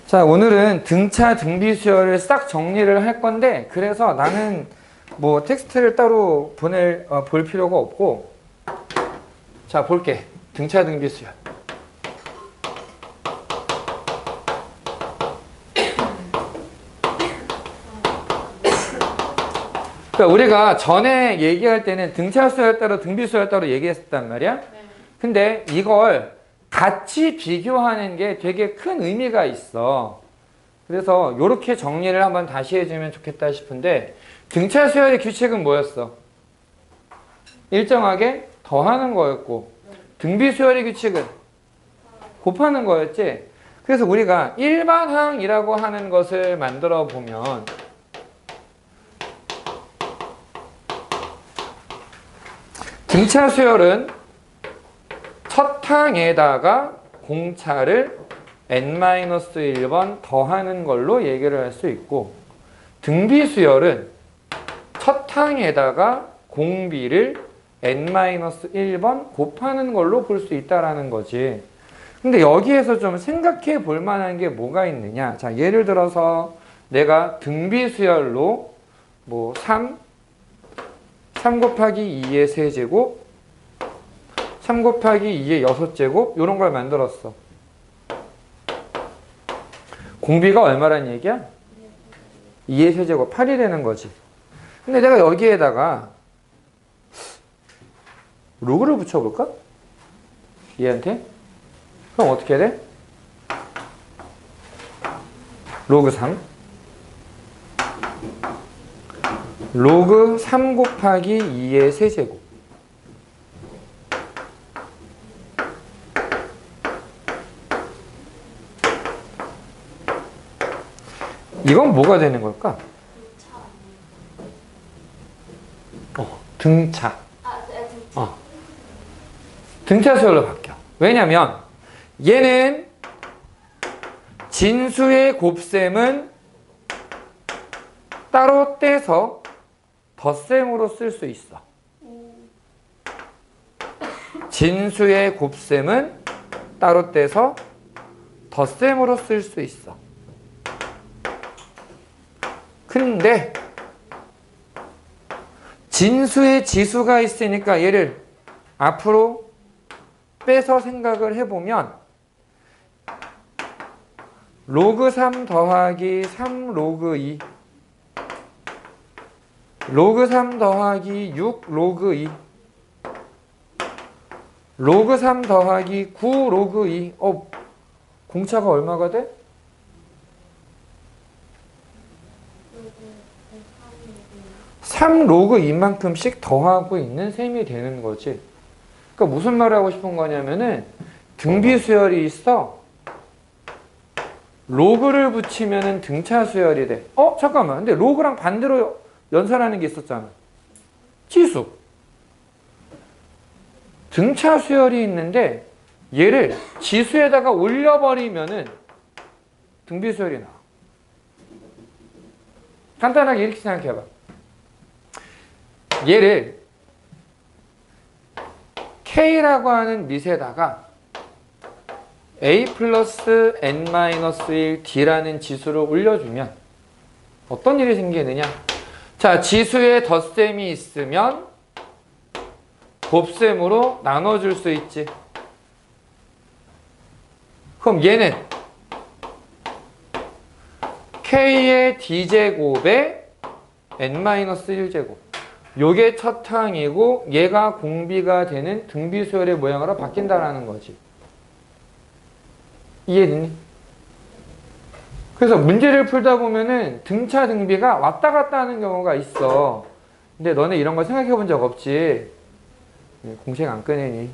자, 오늘은 등차 등비 수열을 싹 정리를 할 건데, 그래서 나는 뭐 텍스트를 따로 볼 필요가 없고, 자, 볼게. 등차 등비 수열. 그러니까 우리가 전에 얘기할 때는 등차 수열 따로 등비 수열 따로 얘기했었단 말이야. 근데 이걸 같이 비교하는 게 되게 큰 의미가 있어. 그래서 이렇게 정리를 한번 다시 해주면 좋겠다 싶은데, 등차 수열의 규칙은 뭐였어? 일정하게 더하는 거였고, 등비 수열의 규칙은 곱하는 거였지. 그래서 우리가 일반항이라고 하는 것을 만들어 보면 등차 수열은 첫 항에다가 공차를 n-1번 더하는 걸로 얘기를 할 수 있고, 등비 수열은 첫 항에다가 공비를 n-1번 곱하는 걸로 볼 수 있다라는 거지. 근데 여기에서 좀 생각해 볼 만한 게 뭐가 있느냐. 자, 예를 들어서 내가 등비 수열로 뭐 3 곱하기 2의 세제곱, 3 곱하기 2의 6제곱 이런 걸 만들었어. 공비가 얼마란 얘기야? 2의 세제곱 8이 되는 거지. 근데 내가 여기에다가 로그를 붙여볼까? 얘한테? 그럼 어떻게 돼? 로그 3 로그 3 곱하기 2의 세제곱. 이건 뭐가 되는 걸까? 등차. 등차 수열로 바뀌어. 왜냐면 얘는 진수의 곱셈은 따로 떼서 덧셈으로 쓸 수 있어. 진수의 곱셈은 따로 떼서 덧셈으로 쓸 수 있어. 근데 진수의 지수가 있으니까 얘를 앞으로 빼서 생각을 해보면 로그 3 더하기 3 로그 2 로그 3 더하기 6 로그 2 로그 3 더하기 9 로그 2 공차가 얼마가 돼? 삼 로그 2만큼씩 더하고 있는 셈이 되는 거지. 그러니까 무슨 말을 하고 싶은 거냐면은 등비 수열이 있어. 로그를 붙이면은 등차 수열이 돼. 잠깐만. 근데 로그랑 반대로 연산하는 게 있었잖아. 지수. 등차 수열이 있는데 얘를 지수에다가 올려버리면은 등비 수열이 나와. 간단하게 이렇게 생각해봐. 얘를 K라고 하는 밑에다가 A 플러스 N-1 D라는 지수를 올려주면 어떤 일이 생기느냐. 자, 지수에 덧셈이 있으면 곱셈으로 나눠줄 수 있지. 그럼 얘는 K의 D제곱에 N-1제곱. 요게 첫 항이고 얘가 공비가 되는 등비 수열의 모양으로 바뀐다라는 거지. 이해됐니? 그래서 문제를 풀다 보면은 등차 등비가 왔다 갔다 하는 경우가 있어. 근데 너네 이런 거 생각해 본 적 없지? 공책 안 꺼내니?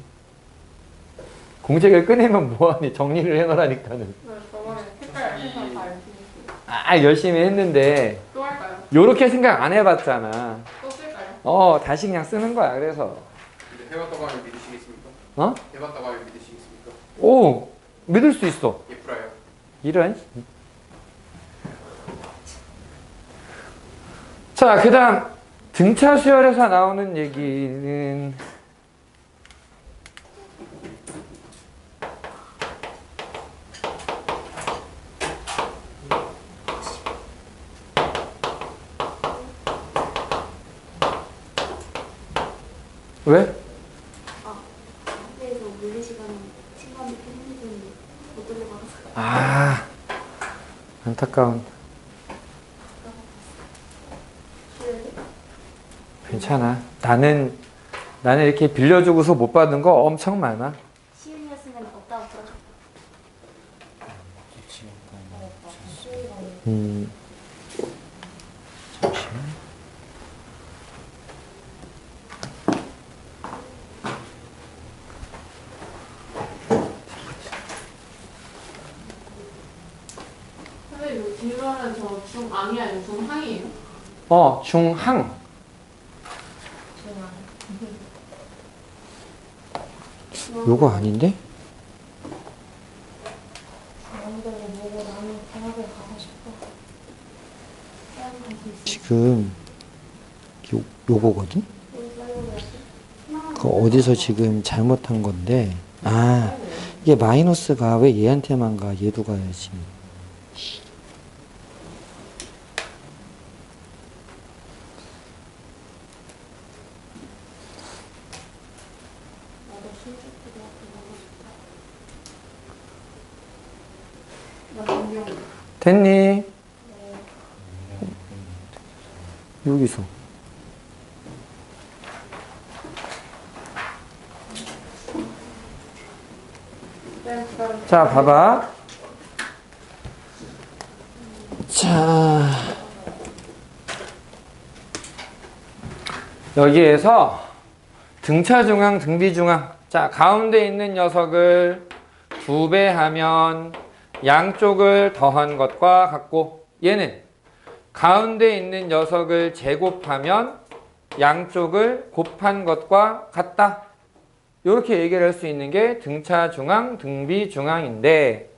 공책을 꺼내면 뭐하니? 정리를 해놓으라니까는. 저번에 색깔 다 열심히 했는데 또 할까요? 요렇게 생각 안 해봤잖아. 또 쓸까요? 다시 그냥 쓰는 거야. 그래서 근데 해봤다고 하면 믿으시겠습니까? 해봤다고 하면 믿으시겠습니까? 오, 믿을 수 있어. 예쁘라요. 이런. 자, 그 다음 등차 수열에서 나오는 얘기는 왜? 학교에서 물리 시간에 친구한테 했는데 못 들어가서 아, 안타까운. 괜찮아. 나는 이렇게 빌려주고서 못 받은 거 엄청 많아. 시윤이었으면 없다고 들었어. 잠시만. 선생님 딜러는 저 중앙이 아니고 중항이에요? 중항. 요거 아닌데? 중앙대를 보고 나는 대학을 가고 싶어. 지금 요거거든? 그 어디서 지금 잘못한 건데, 아, 이게 마이너스가 왜 얘한테만 가? 얘도 가야지. 나도 신축고등학교 가고 싶다. 나 전경. 됐니? 여기서. 자, 봐봐. 자, 여기에서 등차 중앙, 등비 중앙. 자, 가운데 있는 녀석을 2배 하면 양쪽을 더한 것과 같고, 얘는 가운데 있는 녀석을 제곱하면 양쪽을 곱한 것과 같다. 이렇게 얘기를 할 수 있는 게 등차 중앙, 등비 중앙인데,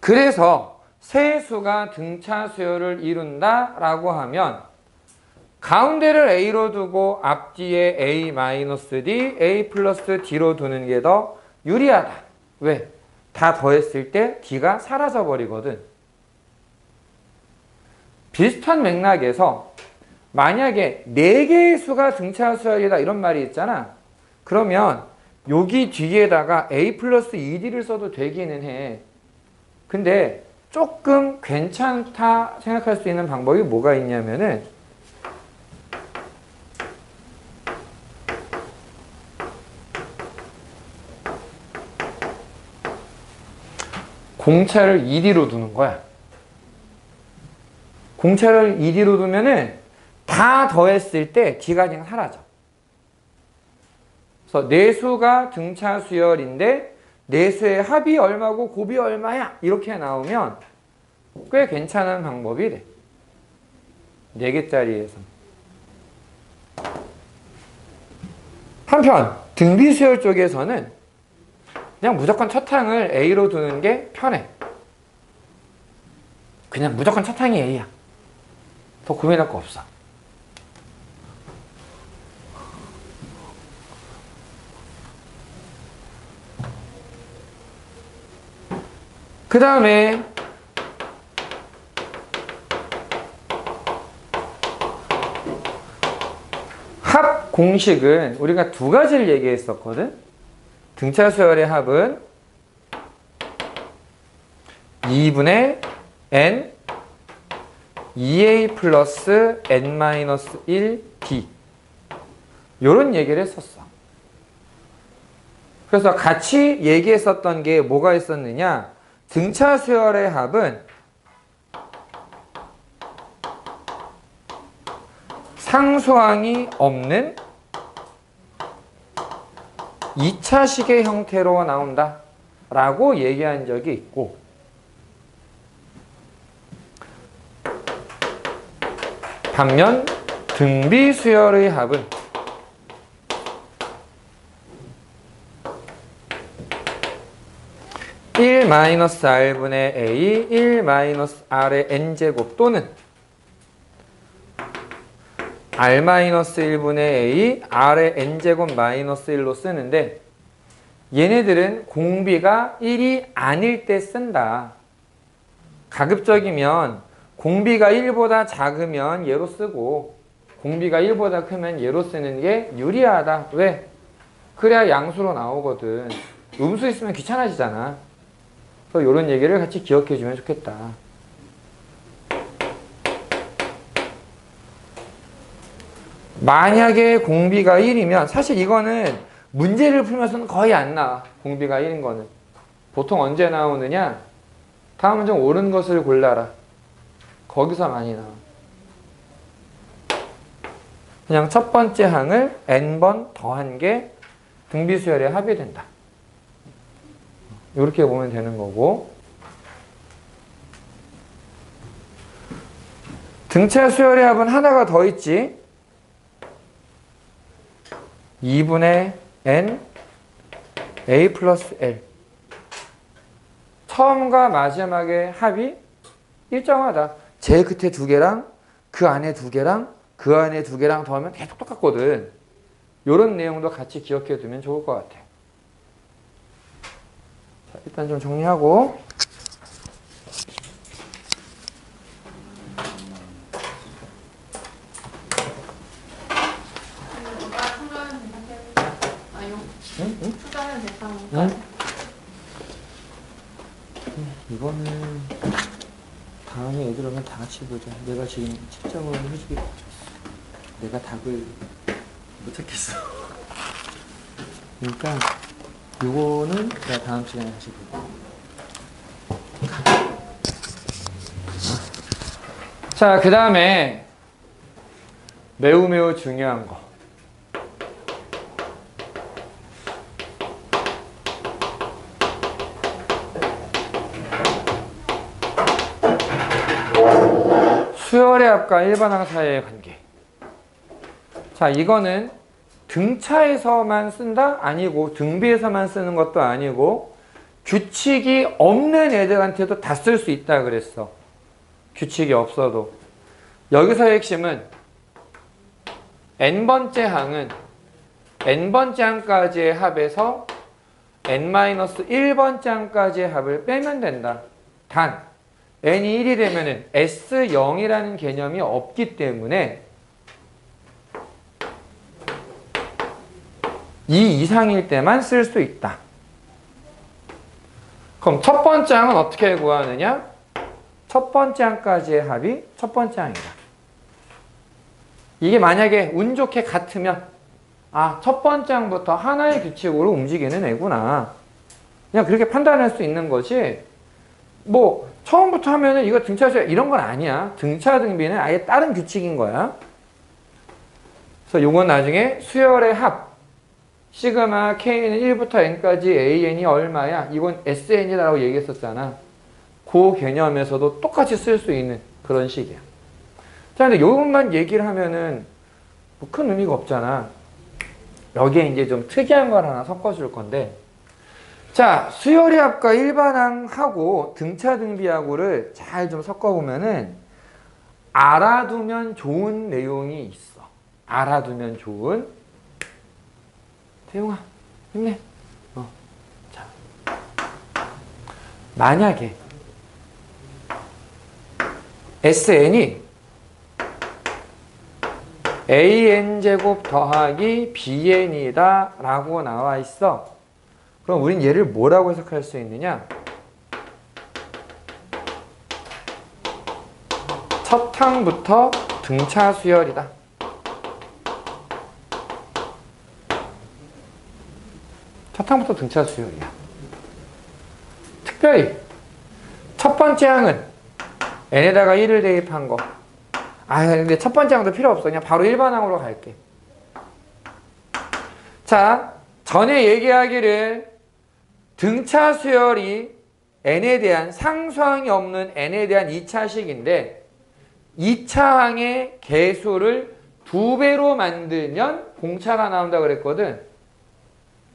그래서 세 수가 등차 수열을 이룬다 라고 하면 가운데를 A로 두고 앞뒤에 A-D, A 플러스 D로 두는 게 더 유리하다. 왜? 다 더했을 때 D가 사라져 버리거든. 비슷한 맥락에서 만약에 4개의 수가 등차 수열이다 이런 말이 있잖아. 그러면 여기 뒤에다가 A 플러스 ED를 써도 되기는 해. 근데 조금 괜찮다 생각할 수 있는 방법이 뭐가 있냐면은 공차를 ED로 두는 거야. 공차를 ED로 두면은 다 더했을 때 D가 그냥 사라져. 그래서 내수가 등차 수열인데 내수의 합이 얼마고 곱이 얼마야 이렇게 나오면 꽤 괜찮은 방법이 돼. 4개짜리에서. 한편 등비 수열 쪽에서는 그냥 무조건 첫 항을 A로 두는 게 편해. 그냥 무조건 첫 항이 A야. 더 고민할 거 없어. 그 다음에 합 공식은 우리가 2가지를 얘기했었거든. 등차 수열의 합은 2분의 n 2a 플러스 n-1d 요런 얘기를 했었어. 그래서 같이 얘기했었던 게 뭐가 있었느냐, 등차 수열의 합은 상수항이 없는 2차식의 형태로 나온다 라고 얘기한 적이 있고, 반면 등비 수열의 합은 (1-r분의 a) 1-r의 n제곱 또는 r-1분의 a r의 n제곱 마이너스 1로 쓰는데, 얘네들은 공비가 1이 아닐 때 쓴다. 가급적이면 공비가 1보다 작으면 얘로 쓰고 공비가 1보다 크면 얘로 쓰는 게 유리하다. 왜? 그래야 양수로 나오거든. 음수 있으면 귀찮아지잖아. 그래서 이런 얘기를 같이 기억해 주면 좋겠다. 만약에 공비가 1이면 사실 이거는 문제를 풀면서는 거의 안 나와. 공비가 1인 거는. 보통 언제 나오느냐? 다음 문제 옳은 것을 골라라. 거기서 많이 나와. 그냥 첫 번째 항을 n번 더한 게 등비수열의 합이 된다. 이렇게 보면 되는 거고, 등차 수열의 합은 하나가 더 있지. 2분의 n a 플러스 l. 처음과 마지막의 합이 일정하다. 제일 끝에 두 개랑 그 안에 두 개랑 그 안에 두 개랑 더하면 계속 똑같거든. 이런 내용도 같이 기억해 두면 좋을 것 같아. 자, 일단 좀 정리하고. 투자는 대상. 이거는 다음에 애들 오면 다 같이 보자. 내가 지금 채점을 해주겠다. 내가 답을 못 찾겠어. 그러니까 요거는 내가 다음 시간에 다시 보고. 자, 그 다음에 매우 중요한 거. 수열의 합과 일반항 사이의 관계. 자, 이거는 등차에서만 쓴다? 아니고 등비에서만 쓰는 것도 아니고 규칙이 없는 애들한테도 다 쓸 수 있다 그랬어. 규칙이 없어도. 여기서의 핵심은 n번째 항은 n번째 항까지의 합에서 n-1번째 항까지의 합을 빼면 된다. 단 n이 1이 되면은 S0이라는 개념이 없기 때문에 2 이상일 때만 쓸 수 있다. 그럼 첫 번째 항은 어떻게 구하느냐? 첫 번째 항까지의 합이 첫 번째 항이다. 이게 만약에 운 좋게 같으면 아, 첫 번째 항부터 하나의 규칙으로 움직이는 애구나. 그냥 그렇게 판단할 수 있는 거지. 뭐 처음부터 하면은 이거 등차수열 이런 건 아니야. 등차 등비는 아예 다른 규칙인 거야. 그래서 요건 나중에 수열의 합 시그마 k는 1부터 n까지 an이 얼마야? 이건 sn이라고 얘기했었잖아. 그 개념에서도 똑같이 쓸 수 있는 그런 식이야. 자, 근데 요것만 얘기를 하면은 뭐 큰 의미가 없잖아. 여기에 이제 좀 특이한 걸 하나 섞어줄 건데, 자, 수열의 합과 일반항하고 등차 등비하고를 잘 좀 섞어보면은 알아두면 좋은 내용이 있어. 알아두면 좋은. 태용아, 힘내. 자, 만약에 SN이 AN제곱 더하기 BN이다 라고 나와 있어. 그럼 우린 얘를 뭐라고 해석할 수 있느냐? 첫 항부터 등차 수열이다. 첫 항부터 등차 수열이야. 특별히 첫 번째 항은 n에다가 1을 대입한 거. 아, 근데 첫 번째 항도 필요 없어. 그냥 바로 일반항으로 갈게. 자, 전에 얘기하기를 등차 수열이 n에 대한 상수항이 없는 n에 대한 2차식인데 2차항의 개수를 2배로 만들면 공차가 나온다 그랬거든.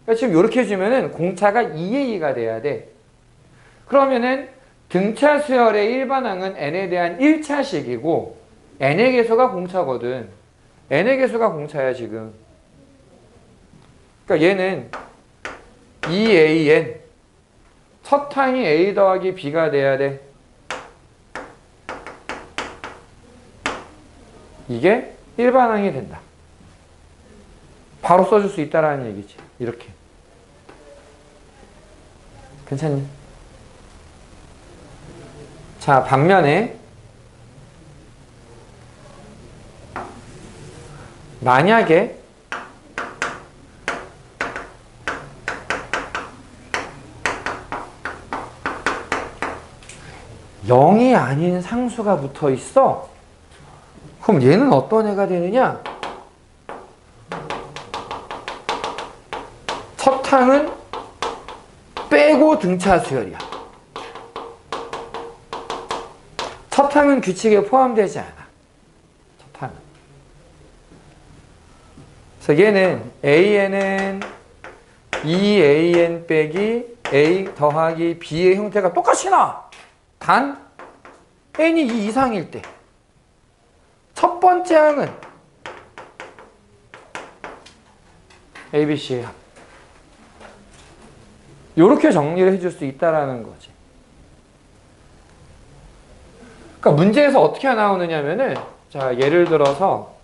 그러니까 지금 이렇게 해주면은 공차가 2의 2가 돼야 돼. 그러면은 등차 수열의 일반항은 n에 대한 1차식이고 n의 개수가 공차거든. n의 개수가 공차야 지금. 그러니까 얘는 2an 첫 항이 a 더하기 b가 돼야 돼. 이게 일반항이 된다. 바로 써줄 수 있다라는 얘기지. 이렇게. 괜찮니? 자, 반면에 만약에 (0이) 아닌 상수가 붙어 있어. 그럼 얘는 어떤 애가 되느냐? 첫 항은 빼고 등차 수열이야. 첫 항은 규칙에 포함되지 않아. 첫 항은. 그래서 얘는 AN은 2AN 빼기 A 더하기 B의 형태가 똑같이 나와. 단 n이 2 이상일 때 첫 번째 항은 ABC의 합. 이렇게 정리를 해줄 수 있다라는 거지. 그러니까 문제에서 어떻게 나오느냐면은, 자, 예를 들어서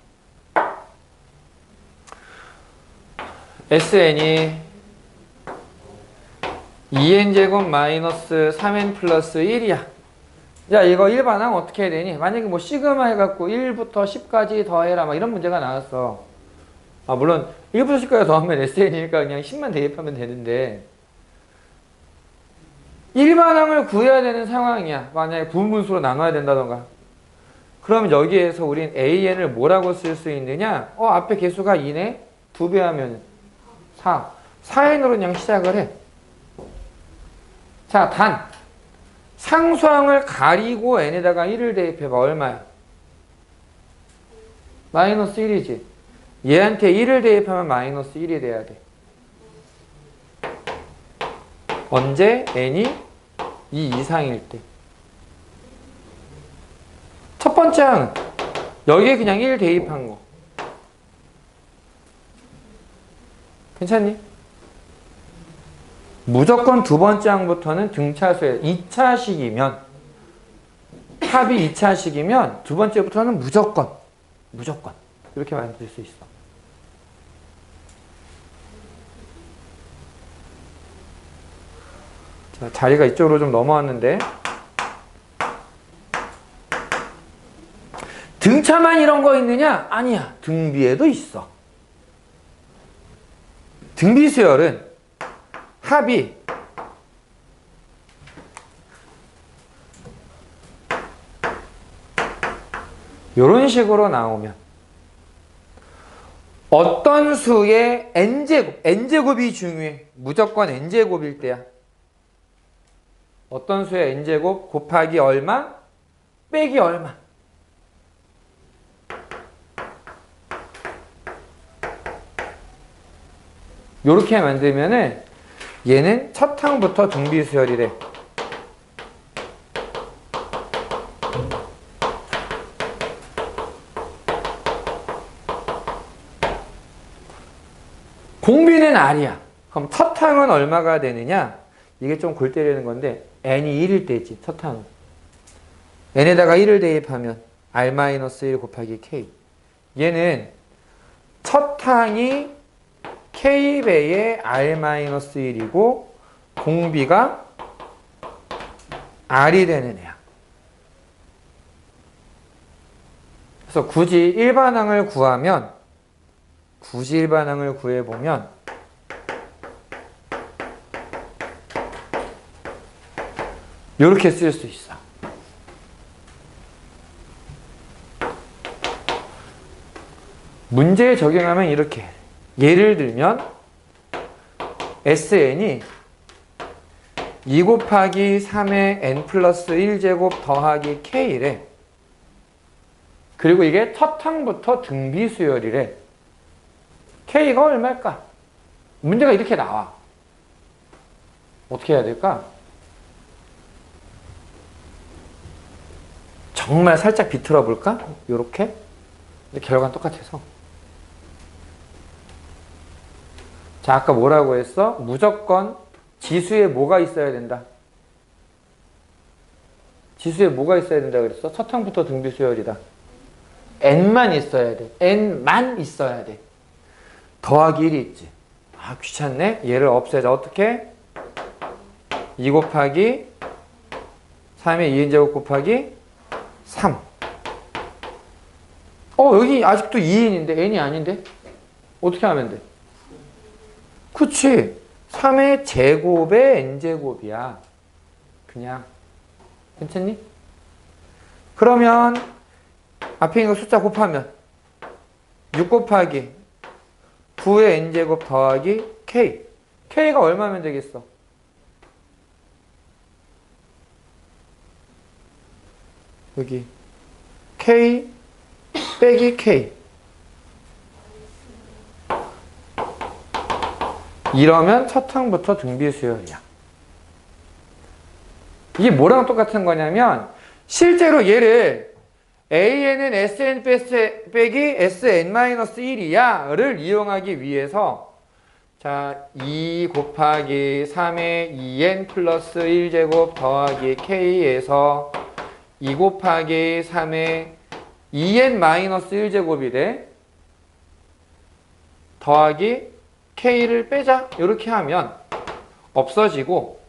SN이 2n제곱 마이너스 3n 플러스 1이야. 야, 이거 일반항 어떻게 해야 되니? 만약에 뭐 시그마 해갖고 1부터 10까지 더해라 막 이런 문제가 나왔어. 아, 물론 1부터 10까지 더하면 SN이니까 그냥 10만 대입하면 되는데, 일반항을 구해야 되는 상황이야. 만약에 부분분수로 나눠야 된다던가. 그럼 여기에서 우린 AN을 뭐라고 쓸 수 있느냐? 앞에 개수가 2네? 2배 하면 4. 4n으로 그냥 시작을 해. 자, 단 상수항을 가리고 n에다가 1을 대입해봐. 얼마야? 마이너스 1이지. 얘한테 1을 대입하면 마이너스 1이 돼야 돼. 언제? n이 2 이상일 때. 첫 번째 항은 여기에 그냥 1 대입한 거. 괜찮니? 무조건 두 번째 항부터는 등차수에 2차식이면, 합이 2차식이면 두 번째부터는 무조건 이렇게 만들 수 있어. 자, 자리가 이쪽으로 좀 넘어왔는데, 등차만 이런 거 있느냐? 아니야. 등비에도 있어. 등비 수열은 합이 이런 식으로 나오면 어떤 수의 n제곱, n제곱이 중요해. 무조건 n제곱일 때야. 어떤 수의 n제곱 곱하기 얼마? 빼기 얼마. 요렇게 만들면은 얘는 첫 항부터 등비수열이래. 공비는 R이야. 그럼 첫 항은 얼마가 되느냐? 이게 좀 골 때리는 건데, n이 1일 때지, 첫 항은. n에다가 1을 대입하면 R-1 곱하기 K. 얘는 첫 항이 K배의 R-1이고 공비가 R이 되는 애야. 그래서 굳이 일반항을 구해보면 이렇게 쓸 수 있어. 문제에 적용하면 이렇게. 예를 들면 SN이 2 곱하기 3의 n 플러스 1제곱 더하기 K래. 그리고 이게 첫 항부터 등비수열이래. K가 얼마일까? 문제가 이렇게 나와. 어떻게 해야 될까? 정말 살짝 비틀어 볼까? 요렇게. 근데 결과는 똑같아서. 자, 아까 뭐라고 했어? 무조건 지수에 뭐가 있어야 된다? 지수에 뭐가 있어야 된다 그랬어? 첫 항부터 등비수열이다. n만 있어야 돼. n만 있어야 돼. 더하기 1이 있지. 아, 귀찮네. 얘를 없애자. 어떻게? 2 곱하기 3의 2n제곱 곱하기 3. 여기 아직도 2n인데 n이 아닌데? 어떻게 하면 돼? 그치. 3의 제곱의 n제곱이야. 그냥. 괜찮니? 그러면 앞에 있는 거 숫자 곱하면 6 곱하기 9의 n제곱 더하기 k. k가 얼마면 되겠어? 여기 k 빼기 k. 이러면 첫 항부터 등비수열이야. 이게 뭐랑 똑같은 거냐면 실제로 얘를 AN은 SN 빼기 SN-1이야 를 이용하기 위해서 자, 2 곱하기 3의 2n 플러스 1제곱 더하기 k에서 2 곱하기 3의 2n 마이너스 1제곱이래. 더하기 k를 빼자. 이렇게 하면 없어지고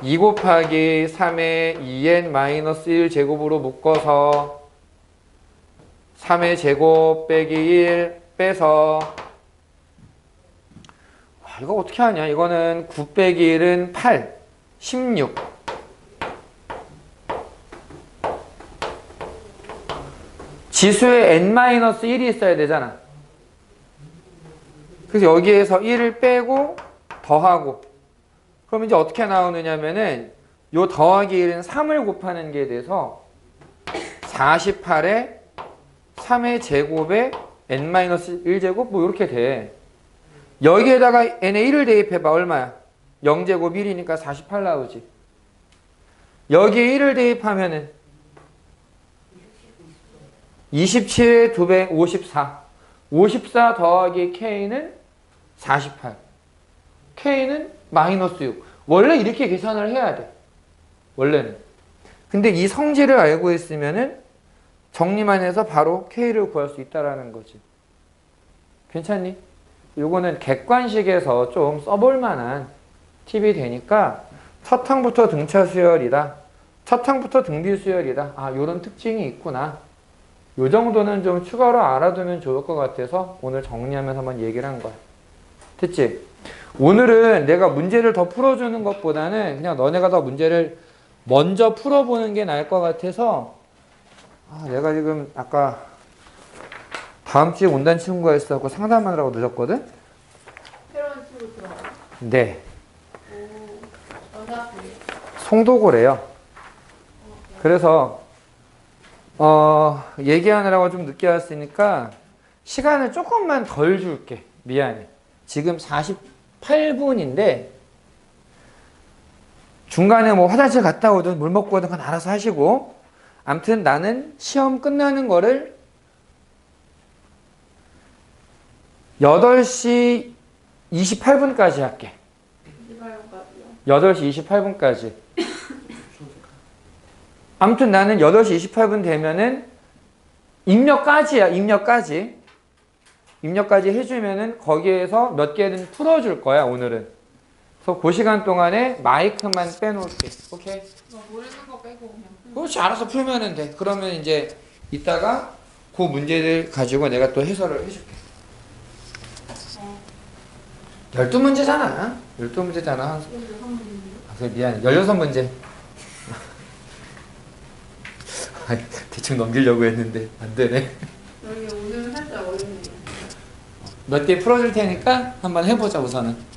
2 곱하기 3의 2n 마이너스 1제곱으로 묶어서 3의 제곱 빼기 1 빼서 이거 어떻게 하냐. 이거는 9 빼기 1은 8, 16. 지수에 n-1이 있어야 되잖아. 그래서 여기에서 1을 빼고 더하고 그럼 이제 어떻게 나오느냐면은 요 더하기 1은 3을 곱하는 게 돼서 48에 3의 제곱에 n-1제곱 뭐 이렇게 돼. 여기에다가 n에 1을 대입해봐. 얼마야? 0제곱 1이니까 48 나오지. 여기에 1을 대입하면은 27의 2배 54. 54 더하기 k는 48. k는 마이너스 6. 원래 이렇게 계산을 해야 돼. 원래는. 근데 이 성질을 알고 있으면은 정리만 해서 바로 k를 구할 수 있다라는 거지. 괜찮니? 요거는 객관식에서 좀 써볼 만한 팁이 되니까 첫 항부터 등차 수열이다. 첫 항부터 등비 수열이다. 아, 요런 특징이 있구나. 요 정도는 좀 추가로 알아두면 좋을 것 같아서 오늘 정리하면서 한번 얘기를 한 거야. 됐지? 오늘은 내가 문제를 더 풀어주는 것보다는 그냥 너네가 더 문제를 먼저 풀어보는 게 나을 것 같아서 내가 지금 아까 다음 주에 온다는 친구가 있어서 상담하느라고 늦었거든? 새로운 친구 들어와요? 네. 오, 여자분이. 송도고래요. 그래서 얘기하느라고 좀 늦게 왔으니까 시간을 조금만 덜 줄게. 미안해. 지금 48분인데 중간에 뭐 화장실 갔다 오든 물 먹고 오든 그건 알아서 하시고 암튼 나는 시험 끝나는 거를 8시 28분까지 할게. 28분까지요? 8시 28분까지. 아무튼 나는 8시 28분 되면은 입력까지야. 입력까지 해주면은 거기에서 몇 개는 풀어줄 거야. 오늘은. 그래서 그 시간 동안에 마이크만 빼놓을게. 오케이? 모르는 거 빼고 그냥. 그렇지. 알아서 풀면은 돼. 그러면 이제 이따가 그 문제들 가지고 내가 또 해설을 해줄게. 12문제잖아. 12문제잖아. 그래, 미안해. 16문제. 대충 넘기려고 했는데 안 되네. 여기 오늘 살짝 어렵네요. 몇 개 풀어줄 테니까 한번 해보자 우선은.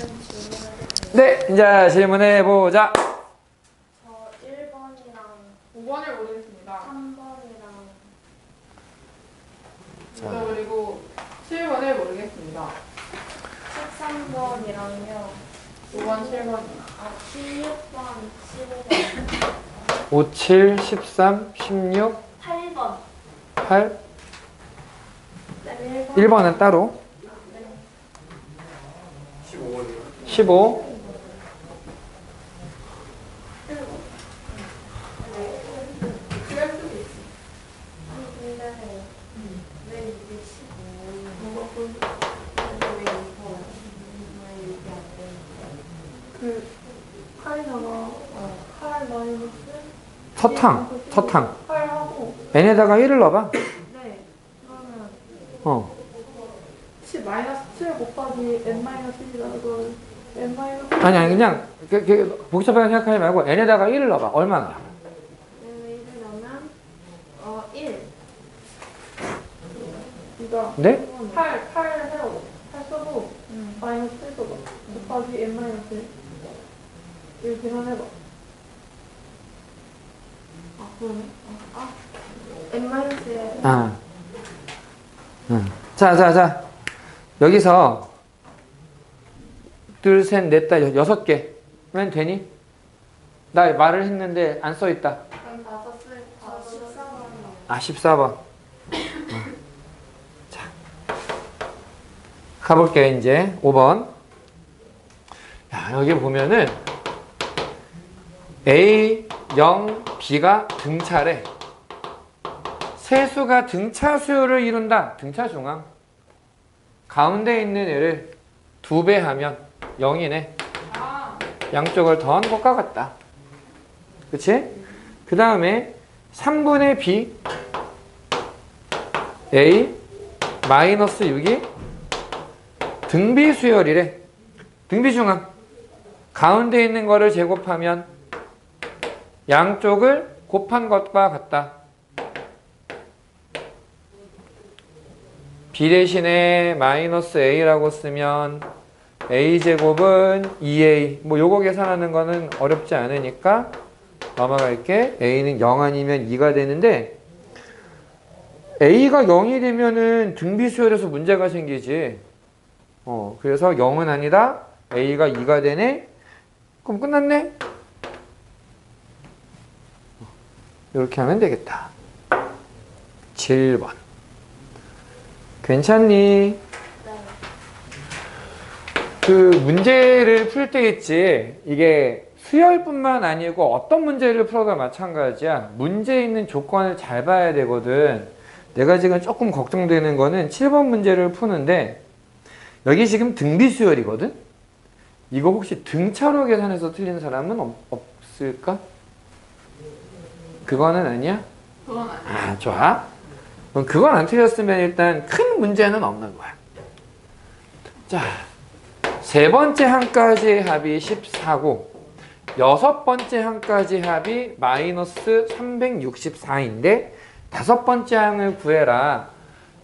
질문해도 돼요? 네, 이제 질문해보자. 저 1번이랑 5번을 모르겠습니다. 3번이랑 그리고 7번을 모르겠습니다. 13번이랑요. 5번, 7번. 16번, 15번, 5, 7, 13, 16, 8번. 8. 네, 1번은 따로. 네. 15번이요. 15. 그럴 수도 있어. 아니 근데 왜 이게 15? 뭐가 그, 왜 이거? 왜 이게 안 되는 그, 8이잖아. 8 마이너스. 서탕. 8하고. n에다가 1을 넣어봐. 네. 그러면 어. 7 마이너스 7 곱하기 n 마이너스 1이라는 건 n 마이너스 아니, 그냥, 복잡하게 생각하지 말고 n에다가 1을 넣어봐. 얼마나? 왜 이러냐면 1. 그러니까 네? 8 해요. 8 써도 마이너스 1 써봐. 곱하기 n 마이너스 1. 이거 계산해봐. 아, 그러네. n 마이너스 1. 아. 응. 자. 여기서 둘, 셋, 넷, 다 6개면 되니? 나 말을 했는데 안 써있다. 그럼 다 썼을 다 저 썼을 14번이요. 아, 14번. 자. 가볼게요, 이제. 5번. 야, 여기 보면은 A, 0, B가 등차래. 세수가 등차 수열을 이룬다. 등차 중앙. 가운데 있는 애를 2배 하면 0이네. 아, 양쪽을 더한 것과 같다. 그치? 그 다음에 3분의 B A 마이너스 6이 등비 수열이래. 등비 중앙. 가운데 있는 거를 제곱하면 양쪽을 곱한 것과 같다. B 대신에 마이너스 A라고 쓰면 A제곱은 2A. 뭐 요거 계산하는 거는 어렵지 않으니까 넘어갈게. A는 0 아니면 2가 되는데 A가 0이 되면은 등비수열에서 문제가 생기지. 그래서 0은 아니다. A가 2가 되네. 그럼 끝났네. 이렇게 하면 되겠다. 7번. 괜찮니? 네. 그 문제를 풀 때 있지. 이게 수열뿐만 아니고 어떤 문제를 풀어도 마찬가지야. 문제에 있는 조건을 잘 봐야 되거든. 내가 지금 조금 걱정되는 거는 7번 문제를 푸는데 여기 지금 등비수열이거든? 이거 혹시 등차로 계산해서 틀린 사람은 없을까? 그거는 아니야? 그건 아니에요. 아, 좋아. 그럼 그건 안 틀렸으면 일단 큰 문제는 없는 거야. 자, 세 번째 항까지 합이 14고 여섯 번째 항까지 합이 마이너스 364인데 다섯 번째 항을 구해라.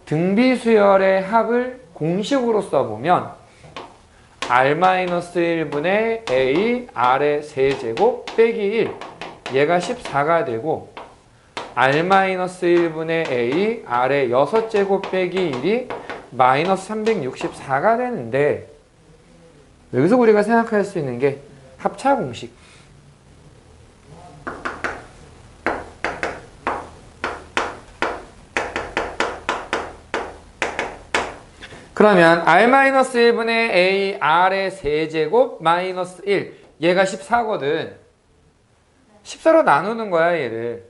등비수열의 합을 공식으로 써보면 R-1분의 A R의 세제곱 빼기 1 얘가 14가 되고 R-1분의 A R의 6제곱 빼기 1이 마이너스 364가 되는데 여기서 우리가 생각할 수 있는 게 합차 공식. 그러면 R-1분의 A R의 세제곱 마이너스 1 얘가 14거든. 14로 나누는 거야 얘를.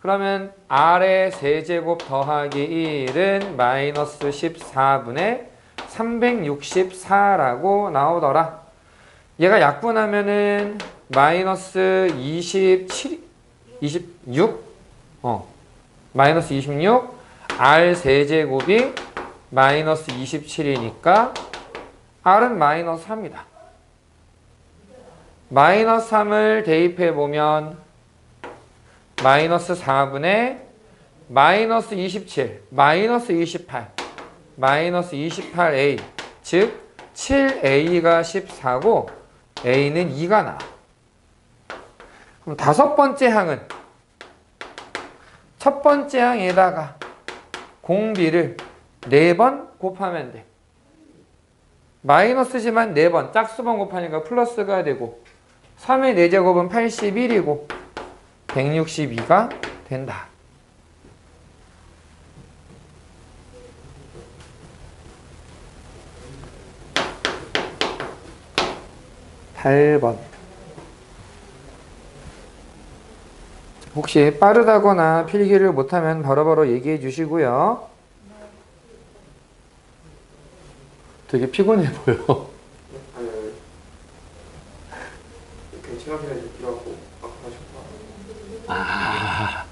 그러면 R의 세제곱 더하기 1은 마이너스 14분의 364라고 나오더라. 얘가 약분하면은 마이너스 26 마이너스 26 R 세제곱이 마이너스 27이니까 R은 마이너스 3이다. 마이너스 3을 대입해보면 마이너스 4분의 마이너스 27, 마이너스 28, 마이너스 28A 즉 7a가 14고 a는 2가 나와. 그럼 다섯 번째 항은 첫 번째 항에다가 공비를 4번 곱하면 돼. 마이너스지만 4번 짝수번 곱하니까 플러스가 되고 3의 4제곱은 81이고 162가 된다. 8번. 혹시 빠르다거나 필기를 못하면 바로바로 얘기해 주시고요. 되게 피곤해 보여. 아니 그냥 시간이나 좀 필요하고 아까 하셨구나. 아,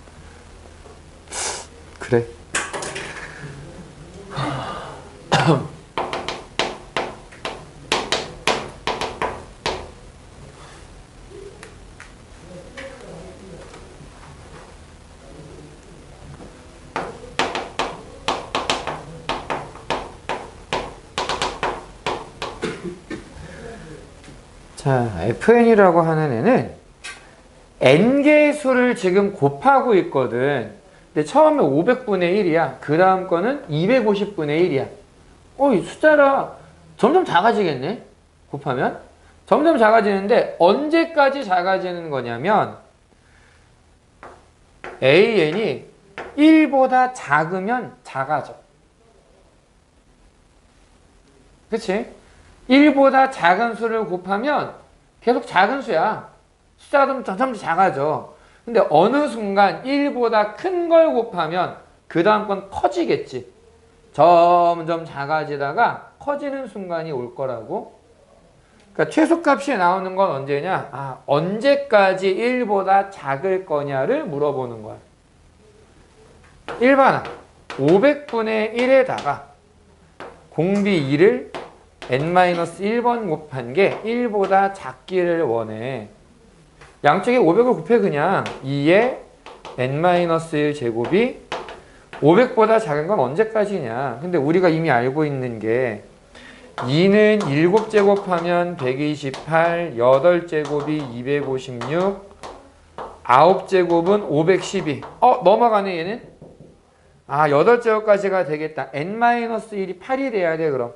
그래. 자, fn이라고 하는 애는 n개의 수를 지금 곱하고 있거든. 근데 처음에 500분의 1이야. 그 다음 거는 250분의 1이야. 이 숫자라 점점 작아지겠네? 곱하면? 점점 작아지는데 언제까지 작아지는 거냐면 an이 1보다 작으면 작아져. 그치? 1보다 작은 수를 곱하면 계속 작은 수야. 숫자가 점점 작아져. 근데 어느 순간 1보다 큰 걸 곱하면 그 다음 건 커지겠지. 점점 작아지다가 커지는 순간이 올 거라고. 그러니까 최소값이 나오는 건 언제냐? 언제까지 1보다 작을 거냐를 물어보는 거야. 1번아 500분의 1에다가 공비 2를 n-1번 곱한 게 1보다 작기를 원해. 양쪽에 500을 곱해 그냥 2의 n-1 제곱이 500보다 작은 건 언제까지냐. 근데 우리가 이미 알고 있는 게 2는 7제곱하면 128, 8제곱이 256, 9제곱은 512. 넘어가네 얘는. 8제곱까지가 되겠다. n-1이 8이 돼야 돼 그럼.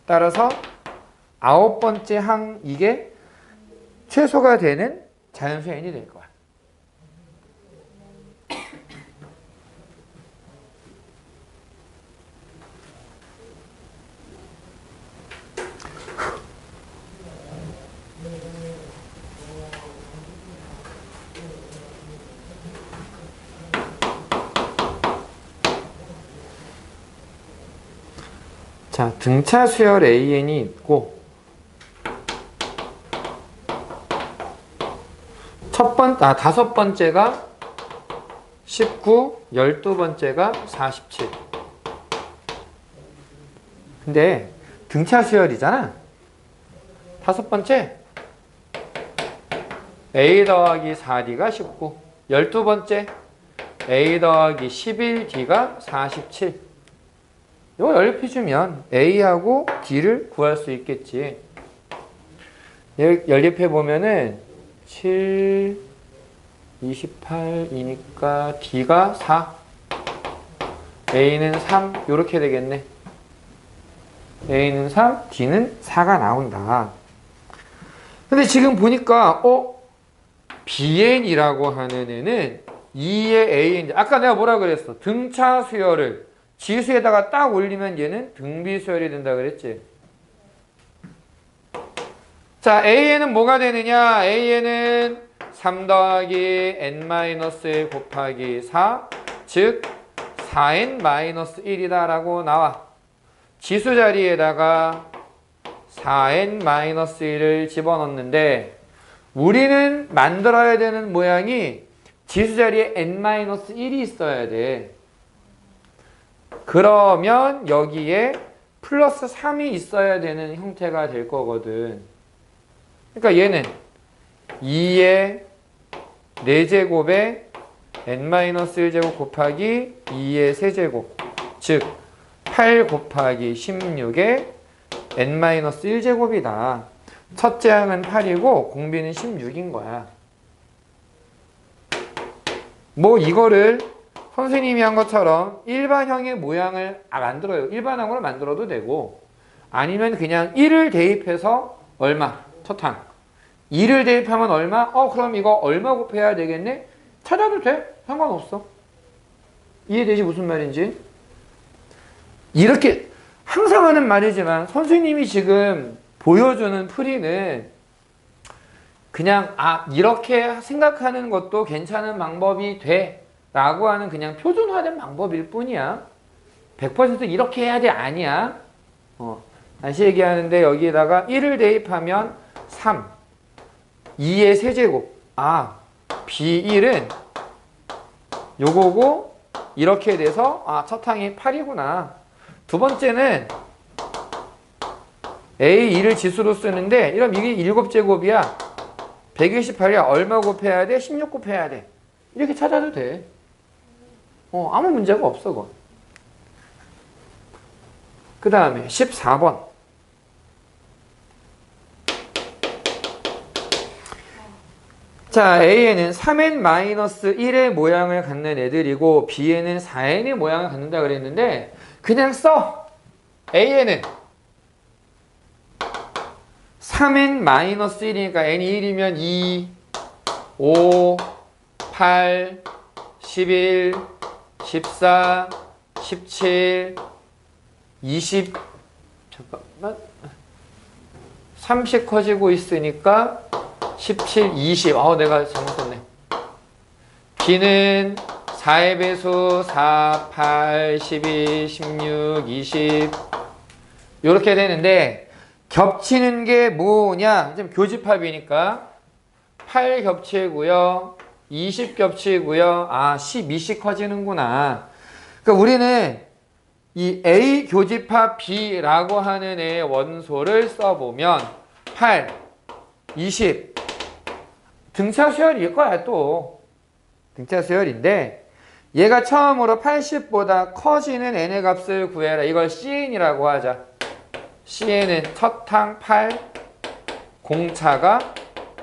따라서 9번째 항 이게 최소가 되는 자연수 n이 될 거야. 자, 등차 수열 AN이 있고 다섯 번째가 19, 12번째가 47. 근데 등차 수열이잖아. 다섯 번째 A 더하기 4D가 19, 12번째 A 더하기 11D가 47. 이거 연립해주면 A하고 D를 구할 수 있겠지. 연립해보면은 7, 28이니까 D가 4, A는 3 이렇게 되겠네. A는 3, D는 4가 나온다. 근데 지금 보니까 BN이라고 하는 애는 2의 AN, 아까 내가 뭐라 그랬어? 등차 수열을 지수에다가 딱 올리면 얘는 등비수열이 된다 그랬지. 자, AN은 뭐가 되느냐? AN은 3 더하기 n-1 곱하기 4, 즉 4n-1이다 라고 나와. 지수 자리에다가 4n-1을 집어넣는데 우리는 만들어야 되는 모양이 지수 자리에 n-1이 있어야 돼. 그러면 여기에 플러스 3이 있어야 되는 형태가 될 거거든. 그러니까 얘는 2의 4제곱에 n-1제곱 곱하기 2의 세제곱, 즉 8 곱하기 16의 n-1제곱이다. 첫째 항은 8이고 공비는 16인 거야. 뭐 이거를 선생님이 한 것처럼 일반형의 모양을 만들어요. 일반형으로 만들어도 되고 아니면 그냥 1을 대입해서 얼마? 첫 항. 2를 대입하면 얼마? 그럼 이거 얼마 곱해야 되겠네? 찾아도 돼. 상관없어. 이해되지 무슨 말인지? 이렇게 항상 하는 말이지만 선생님이 지금 보여주는 풀이는 그냥 이렇게 생각하는 것도 괜찮은 방법이 돼 라고 하는 그냥 표준화된 방법일 뿐이야. 100% 이렇게 해야 돼 아니야. 다시 얘기하는데 여기에다가 1을 대입하면 3 2의 세제곱 B1은 요거고 이렇게 돼서 첫 항이 8이구나. 두 번째는 A2를 지수로 쓰는데 이럼 이게 7제곱이야. 128이야. 얼마 곱해야 돼? 16 곱해야 돼. 이렇게 찾아도 돼. 아무 문제가 없어 그건. 그 다음에 14번. 자, A에는 3n-1의 모양을 갖는 애들이고 B에는 4n의 모양을 갖는다 그랬는데 그냥 써. A에는 3n-1이니까 n이 1이면 2, 5, 8, 11, 14, 17, 20 잠깐만 30 커지고 있으니까 17, 20 내가 잘못했네. B는 4의 배수 4, 8, 12, 16, 20 이렇게 되는데 겹치는 게 뭐냐? 지금 교집합이니까 8 겹치고요. 20 겹치고요. 12씩 커지는구나. 그러니까 우리는 이 A 교집합 B라고 하는 애의 원소를 써보면 8, 20 등차 수열일 거야 또. 등차 수열인데 얘가 처음으로 80보다 커지는 n의 값을 구해라. 이걸 CN이라고 하자. CN은 첫 항 8, 공차가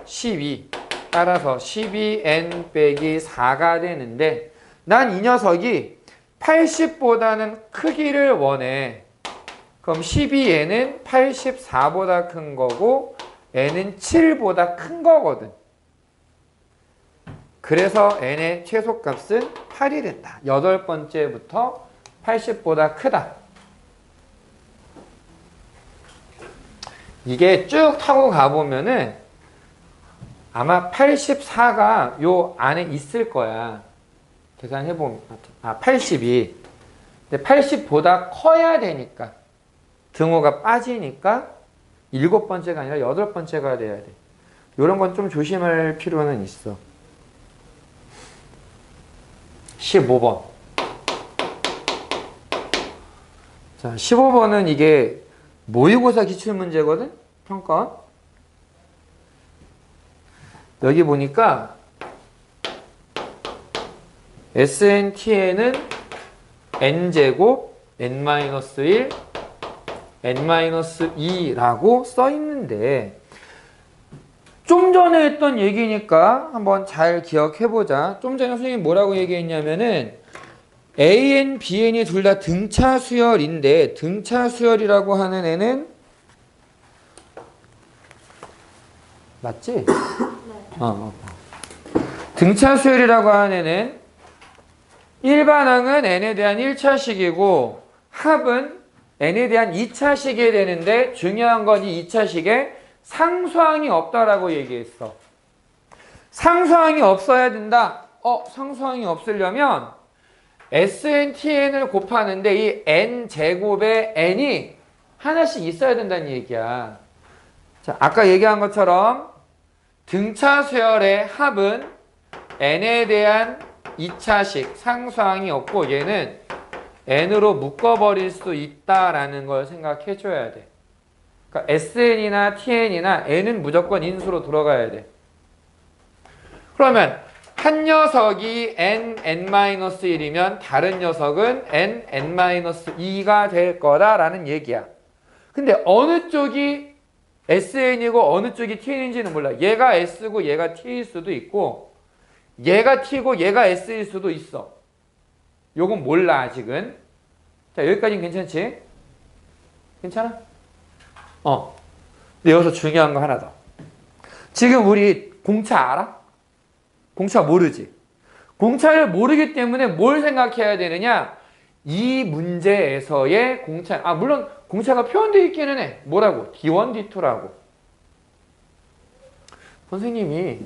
12. 따라서 12n 빼기 4가 되는데 난 이 녀석이 80보다는 크기를 원해. 그럼 12n은 84보다 큰 거고 n은 7보다 큰 거거든. 그래서 n의 최소값은 8이 된다. 8번째부터 80보다 크다. 이게 쭉 타고 가보면은 아마 84가 요 안에 있을 거야. 계산해보면 80이. 근데 80보다 커야 되니까 등호가 빠지니까 7번째가 아니라 8번째가 돼야 돼. 요런 건 좀 조심할 필요는 있어. 15번. 자, 15번은 이게 모의고사 기출문제거든? 평가. 여기 보니까 SNT에는 n제곱, n-1, n-2라고 써 있는데 좀 전에 했던 얘기니까 한번 잘 기억해보자. 좀 전에 선생님이 뭐라고 얘기했냐면은 AN, BN이 둘 다 등차 수열인데 등차 수열이라고 하는 애는 맞지? 네. 등차 수열이라고 하는 애는 일반항은 n에 대한 1차식이고 합은 n에 대한 2차식이 되는데 중요한 건 이 2차식에 상수항이 없다라고 얘기했어. 상수항이 없어야 된다. 상수항이 없으려면 SN, TN을 곱하는데 이 n제곱에 n이 하나씩 있어야 된다는 얘기야. 자, 아까 얘기한 것처럼 등차 수열의 합은 n에 대한 2차식 상수항이 없고 얘는 n으로 묶어버릴 수 있다라는 걸 생각해 줘야 돼. 그러니까 SN이나 TN이나 n은 무조건 인수로 들어가야 돼. 그러면 한 녀석이 n(n-1)이면 다른 녀석은 n(n-2가 될 거다라는 얘기야. 근데 어느 쪽이 sn이고 어느 쪽이 tn인지는 몰라. 얘가 s고 얘가 t일 수도 있고 얘가 t고 얘가 s일 수도 있어. 요건 몰라 아직은. 자, 여기까지는 괜찮지? 괜찮아? 근데 여기서 중요한 거 하나 더. 지금 우리 공차 알아? 공차 모르지? 공차를 모르기 때문에 뭘 생각해야 되느냐? 이 문제에서의 공차, 물론 공차가 표현되어 있기는 해. 뭐라고? D1, D2라고. 선생님이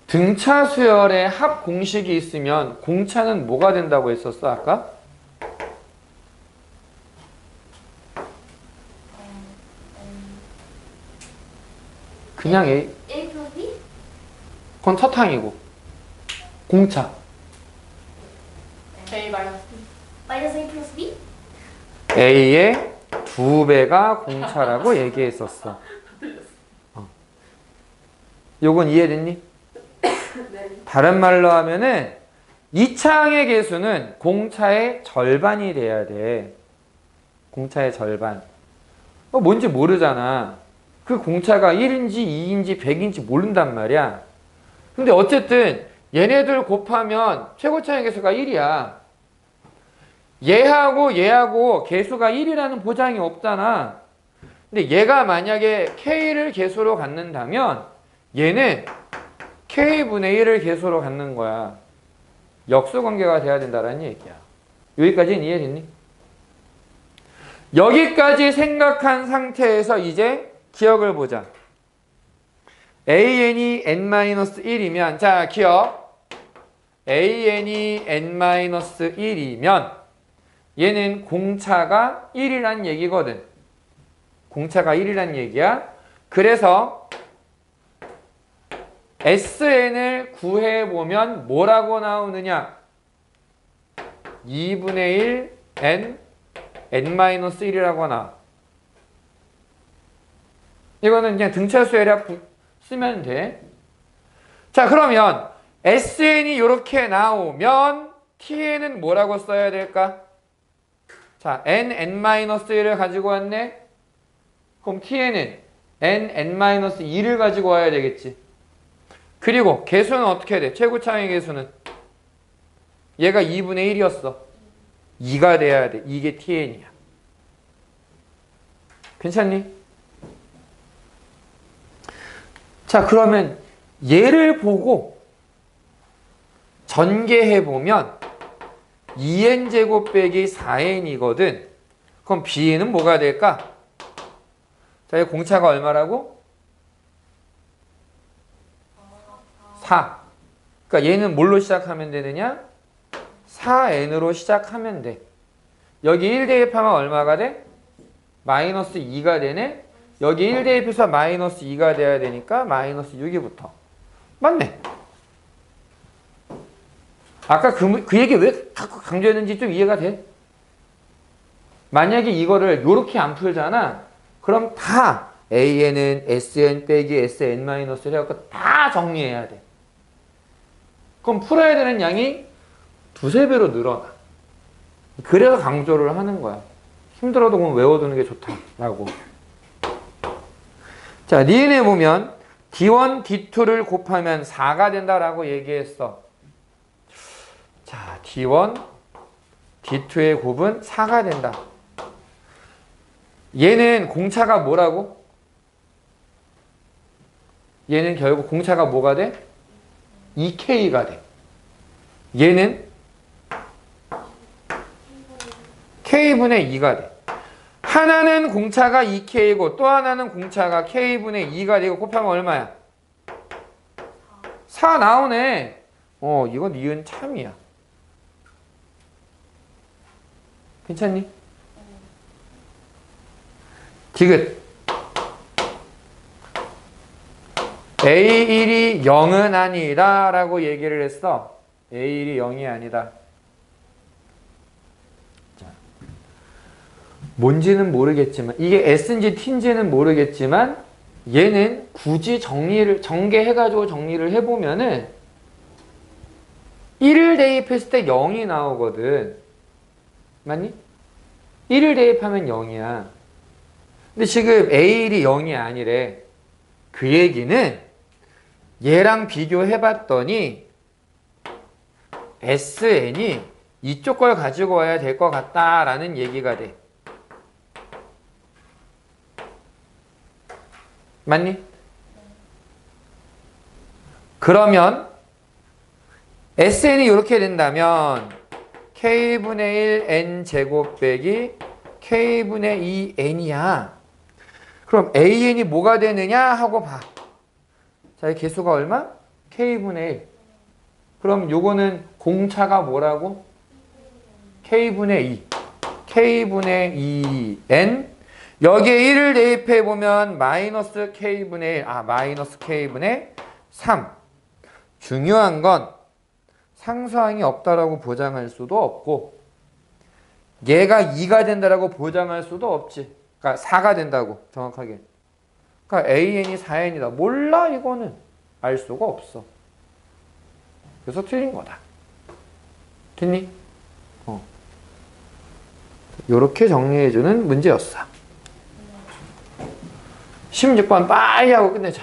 등차 수열의 합 공식이 있으면 공차는 뭐가 된다고 했었어, 아까? 그냥 A 플러스 B? 그건 터탕이고 공차 A 마이너스 마이너스 A 플러스 B? A의 2배가 공차라고 얘기했었어. 요건 이해됐니? 네. 다른 말로 하면은 이차항의 개수는 공차의 절반이 돼야 돼. 공차의 절반. 뭔지 모르잖아. 그 공차가 1인지 2인지 100인지 모른단 말이야. 근데 어쨌든 얘네들 곱하면 최고차의 개수가 1이야. 얘하고 얘하고 개수가 1이라는 보장이 없잖아. 근데 얘가 만약에 K를 개수로 갖는다면 얘는 K분의 1을 개수로 갖는 거야. 역수관계가 돼야 된다는 얘기야. 여기까지는 이해됐니? 여기까지 생각한 상태에서 이제 기억을 보자. AN이 n-1이면 자 기억. AN이 n-1이면 얘는 공차가 1이란 얘기거든. 공차가 1이란 얘기야. 그래서 SN을 구해보면 뭐라고 나오느냐? 2분의 1 n-1이라고 나와. 이거는 그냥 등차 수열합 쓰면 돼. 자, 그러면 SN이 이렇게 나오면 TN은 뭐라고 써야 될까? 자, n-1을 가지고 왔네? 그럼 TN은 n-2를 가지고 와야 되겠지. 그리고 개수는 어떻게 돼? 최고차의 개수는 얘가 2분의 1이었어. 2가 돼야 돼. 이게 TN이야. 괜찮니? 자, 그러면 얘를 보고 전개해보면 2n제곱 빼기 4n이거든. 그럼 B는 뭐가 될까? 자, 이 공차가 얼마라고? 4. 그러니까 얘는 뭘로 시작하면 되느냐? 4n으로 시작하면 돼. 여기 1 대입하면 얼마가 돼? 마이너스 2가 되네? 여기 1 대입해서 마이너스 2가 돼야 되니까 마이너스 6이 붙어. 맞네. 아까 그 얘기 왜 강조했는지 좀 이해가 돼? 만약에 이거를 요렇게 안 풀잖아. 그럼 다 AN은 SN 빼기 SN-를 해갖고 다 정리해야 돼. 그럼 풀어야 되는 양이 두세 배로 늘어나. 그래서 강조를 하는 거야. 힘들어도 그럼 외워두는 게 좋다라고. 자, 니은에 보면 D1, D2를 곱하면 4가 된다라고 얘기했어. 자, D1, D2의 곱은 4가 된다. 얘는 공차가 뭐라고? 얘는 결국 공차가 뭐가 돼? 2K가 돼. 얘는 K분의 2가 돼. 하나는 공차가 2K고 또 하나는 공차가 K분의 2가 되고 곱하면 얼마야? 4 나오네. 이거 니은 참이야. 괜찮니? 디귿. A1이 0은 아니다 라고 얘기를 했어. A1이 0이 아니다. 자, 뭔지는 모르겠지만 이게 S인지 T인지는 모르겠지만 얘는 굳이 전개해가지고 정리를 해보면은 1을 대입했을 때 0이 나오거든. 맞니? 1을 대입하면 0이야. 근데 지금 A1이 0이 아니래. 그 얘기는 얘랑 비교해봤더니 SN이 이쪽 걸 가지고 와야 될 것 같다라는 얘기가 돼. 맞니? 그러면 SN이 이렇게 된다면 K분의 1 N제곱 빼기 K분의 2 N이야. 그럼 AN이 뭐가 되느냐 하고 봐. 자, 이 개수가 얼마? K분의 1. 그럼 요거는 공차가 뭐라고? K분의 2. K분의 2N. 여기에 1을 대입해보면 마이너스 K분의 1. 마이너스 K분의 3. 중요한 건 상수항이 없다라고 보장할 수도 없고 얘가 2가 된다라고 보장할 수도 없지. 그러니까 4가 된다고 정확하게. 그러니까 AN이 4N이다. 몰라 이거는. 알 수가 없어. 그래서 틀린 거다. 됐니? 요렇게 정리해주는 문제였어. 16번 빨리 하고 끝내자.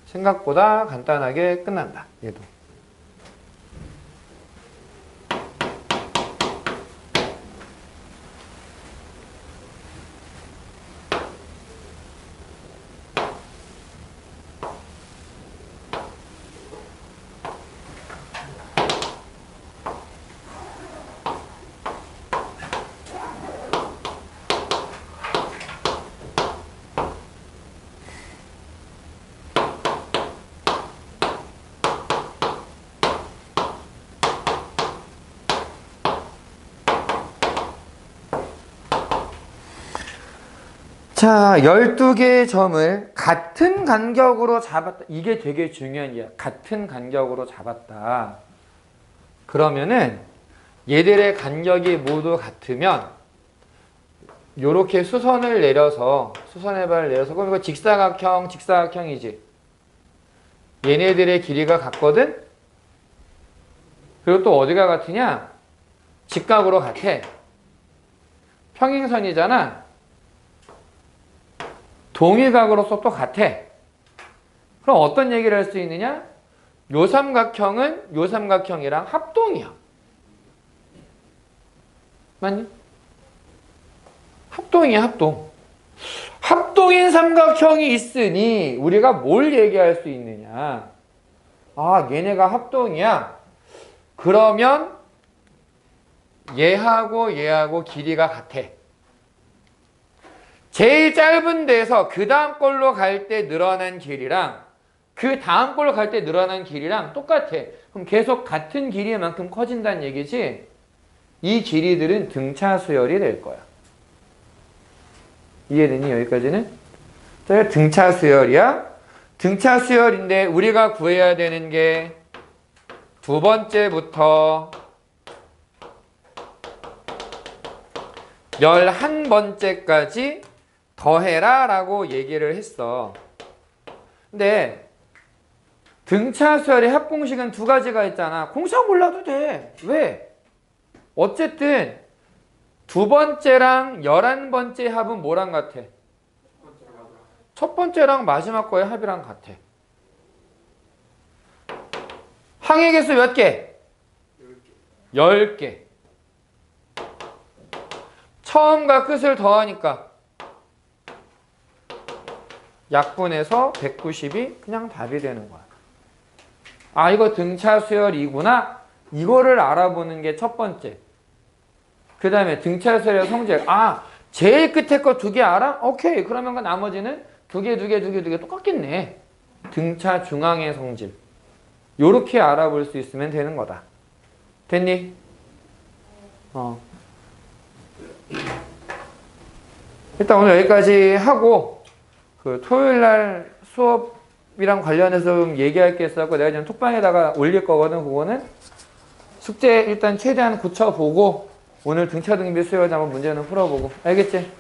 생각보다 간단하게 끝난다. 얘도. 자, 12개의 점을 같은 간격으로 잡았다. 이게 되게 중요한 이야. 같은 간격으로 잡았다. 그러면은 얘들의 간격이 모두 같으면 요렇게 수선을 내려서 수선의 발을 내려서 그럼 이거 직사각형이지. 얘네들의 길이가 같거든. 그리고 또 어디가 같으냐? 직각으로 같아. 평행선이잖아. 동일각으로서 또 같아. 그럼 어떤 얘기를 할 수 있느냐? 요 삼각형은 요 삼각형이랑 합동이야. 맞니? 합동이야, 합동. 합동인 삼각형이 있으니 우리가 뭘 얘기할 수 있느냐? 얘네가 합동이야. 그러면 얘하고 얘하고 길이가 같아. 제일 짧은 데서 그 다음 걸로 갈 때 늘어난 길이랑 그 다음 걸로 갈 때 늘어난 길이랑 똑같아. 그럼 계속 같은 길이만큼 커진다는 얘기지. 이 길이들은 등차 수열이 될 거야. 이해되니 여기까지는? 자, 등차 수열이야. 등차 수열인데 우리가 구해야 되는 게 두 번째부터 11번째까지 더해라 라고 얘기를 했어. 근데 등차 수열의 합공식은 두 가지가 있잖아. 공식 몰라도 돼. 왜? 어쨌든 두 번째랑 11번째 합은 뭐랑 같아? 첫 번째랑 마지막 거의 합이랑 같아. 항의 개수 몇 개? 10개. 처음과 끝을 더하니까 약분해서 190이 그냥 답이 되는 거야. 이거 등차 수열이구나. 이거를 알아보는 게 첫 번째. 그 다음에 등차 수열의 성질. 제일 끝에 거 두 개 알아? 오케이. 그러면 그 나머지는 두 개 똑같겠네. 등차 중앙의 성질. 요렇게 알아볼 수 있으면 되는 거다. 됐니? 일단 오늘 여기까지 하고 그 토요일날 수업이랑 관련해서 좀 얘기할 게 있어서 내가 지금 톡방에다가 올릴 거거든. 그거는 숙제 일단 최대한 고쳐보고 오늘 등차 등비 수열 한번 문제는 풀어보고. 알겠지?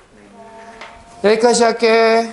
여기까지 할게.